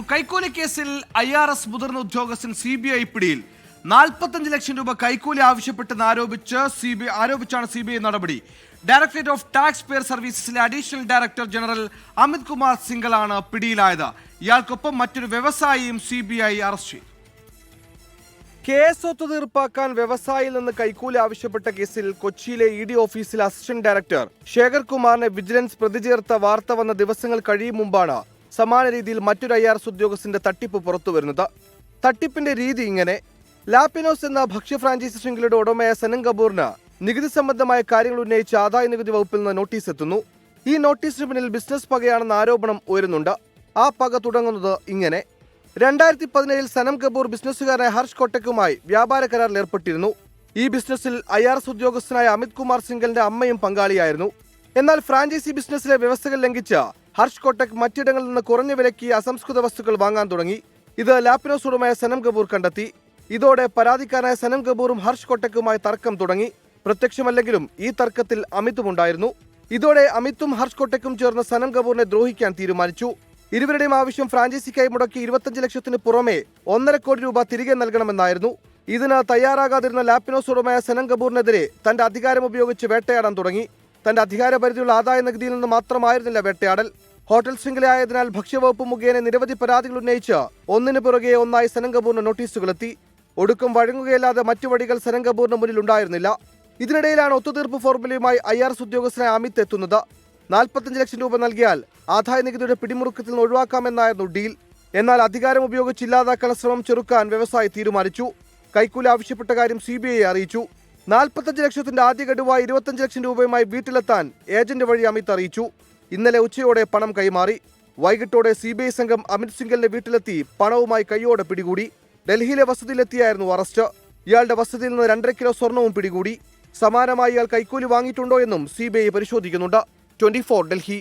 കൈക്കൂലി കേസിൽ IRS മുതിർന്ന ഉദ്യോഗസ്ഥൻ CBI പിടിയിൽ 45 ലക്ഷം രൂപ കൈക്കൂലി ആരോപിച്ചാണ് CBI നടപടി. ഡയറക്ടറേറ്റ് ഓഫ് ടാക്സ് പെയർ സർവീസസിലെ additional director general Amit Kumar സിംഗലാണ് പിടിയിലായത്. ഇയാൾക്കൊപ്പം മറ്റൊരു വ്യവസായിയും CBI അറസ്റ്റ് ചെയ്തു. കേസ് ഒത്തുതീർപ്പാക്കാൻ വ്യവസായിയിൽ നിന്ന് കൈക്കൂലി ആവശ്യപ്പെട്ട കേസിൽ കൊച്ചിയിലെ ED ഓഫീസിലെ അസിസ്റ്റന്റ് ഡയറക്ടർ ശേഖർ കുമാറിനെ വിജിലൻസ് പ്രതി ചേർത്ത വാർത്ത വന്ന ദിവസങ്ങൾ കഴിയും മുമ്പാണ് സമാന രീതിയിൽ മറ്റൊരു IRS ഉദ്യോഗസ്ഥന്റെ തട്ടിപ്പ് പുറത്തുവരുന്നത്. തട്ടിപ്പിന്റെ രീതി ഇങ്ങനെ: ലാപ്പിനോസ് എന്ന ഭക്ഷ്യ ഫ്രാഞ്ചൈസി ശൃംഖലയുടെ ഉടമയായ സനം കപൂറിന് നികുതി സംബന്ധമായ കാര്യങ്ങൾ ഉന്നയിച്ച് ആദായ നികുതി വകുപ്പിൽ നിന്ന് നോട്ടീസ് എത്തുന്നു. ഈ നോട്ടീസിന് പിന്നിൽ ബിസിനസ് പകയാണെന്ന ആരോപണം ഉയരുന്നുണ്ട്. ആ പക തുടങ്ങുന്നത് ഇങ്ങനെ: 2017 സനം കപൂർ ബിസിനസ്സുകാരനായ ഹർഷ് കൊട്ടക്കുമായി വ്യാപാര കരാറിൽ ഏർപ്പെട്ടിരുന്നു. ഈ ബിസിനസ്സിൽ IRS ഉദ്യോഗസ്ഥനായ അമിത് കുമാർ സിംഗലിന്റെ അമ്മയും പങ്കാളിയായിരുന്നു. എന്നാൽ ഫ്രാഞ്ചൈസി ബിസിനസ്സിലെ വ്യവസ്ഥകൾ ലംഘിച്ച് ഹർഷ് കൊട്ടക് മറ്റിടങ്ങളിൽ നിന്ന് കുറഞ്ഞ വിലയ്ക്ക് അസംസ്കൃത വസ്തുക്കൾ വാങ്ങാൻ തുടങ്ങി. ഇത് ലാപ്പിനോസ് ഉടമയായ സനം കപൂർ കണ്ടെത്തി. ഇതോടെ പരാതിക്കാരനായ സനം കപൂറും ഹർഷ് കൊട്ടക്കുമായി തർക്കം തുടങ്ങി. പ്രത്യക്ഷമല്ലെങ്കിലും ഈ തർക്കത്തിൽ അമിതും ഉണ്ടായിരുന്നു. ഇതോടെ അമിതും ഹർഷ് കൊട്ടക്കും ചേർന്ന് സനം കപൂറിനെ ദ്രോഹിക്കാൻ തീരുമാനിച്ചു. ഇരുവരുടെയും ആവശ്യം ഫ്രാഞ്ചൈസിക്കായി മുടക്കി 25 ലക്ഷത്തിന് പുറമെ 1.5 കോടി രൂപ തിരികെ നൽകണമെന്നായിരുന്നു. ഇതിന് തയ്യാറാകാതിരുന്ന ലാപ്പിനോസ് ഉടമയായ സനം കപൂറിനെതിരെ തന്റെ അധികാരം ഉപയോഗിച്ച് വേട്ടയാടാൻ തുടങ്ങി. തന്റെ അധികാര പരിധിയുള്ള ആദായ നികുതിയിൽ നിന്ന് മാത്രമായിരുന്നില്ല വേട്ടയാടൽ. ഹോട്ടൽ ശൃംഖലയായതിനാൽ ഭക്ഷ്യവകുപ്പ് മുഖേന നിരവധി പരാതികൾ ഉന്നയിച്ച് ഒന്നിനു പുറകെ ഒന്നായി സനം കപൂറിന് നോട്ടീസുകളെത്തി. ഒടുക്കം വഴങ്ങുകയല്ലാതെ മറ്റു വഴികൾ സനം കപൂറിന് മുന്നിൽ ഉണ്ടായിരുന്നില്ല. ഇതിനിടയിലാണ് ഒത്തുതീർപ്പ് ഫോർമുലയുമായി IRS ഉദ്യോഗസ്ഥനായ അമിത് എത്തുന്നത്. 45 ലക്ഷം രൂപ നൽകിയാൽ ആദായ നികുതിയുടെ പിടിമുറുക്കത്തിൽ നിന്ന് ഒഴിവാക്കാമെന്നായിരുന്നു ഡീൽ. എന്നാൽ അധികാരം ഉപയോഗിച്ച് ഇല്ലാതാക്കാനുള്ള ശ്രമം ചെറുക്കാൻ വ്യവസായി തീരുമാനിച്ചു. കൈക്കൂലി ആവശ്യപ്പെട്ട കാര്യം CBI അറിയിച്ചു. 45 ലക്ഷത്തിന്റെ ആദ്യ ഗഡുവായി 25 ലക്ഷം രൂപയുമായി വീട്ടിലെത്താൻ ഏജന്റ് വഴി അമിത് അറിയിച്ചു. ഇന്നലെ ഉച്ചയോടെ പണം കൈമാറി. വൈകിട്ടോടെ CBI സംഘം അമിത് സിംഗലിന്റെ വീട്ടിലെത്തി പണവുമായി കൈയോടെ പിടികൂടി. ഡൽഹിയിലെ വസതിയിലെത്തിയായിരുന്നു അറസ്റ്റ്. ഇയാളുടെ വസതിയിൽ നിന്ന് 2.5 കിലോ സ്വർണവും പിടികൂടി. സമാനമായി ഇയാൾ കൈക്കൂലി വാങ്ങിയിട്ടുണ്ടോ എന്നും CBI പരിശോധിക്കുന്നുണ്ട്. 24 ഡൽഹി.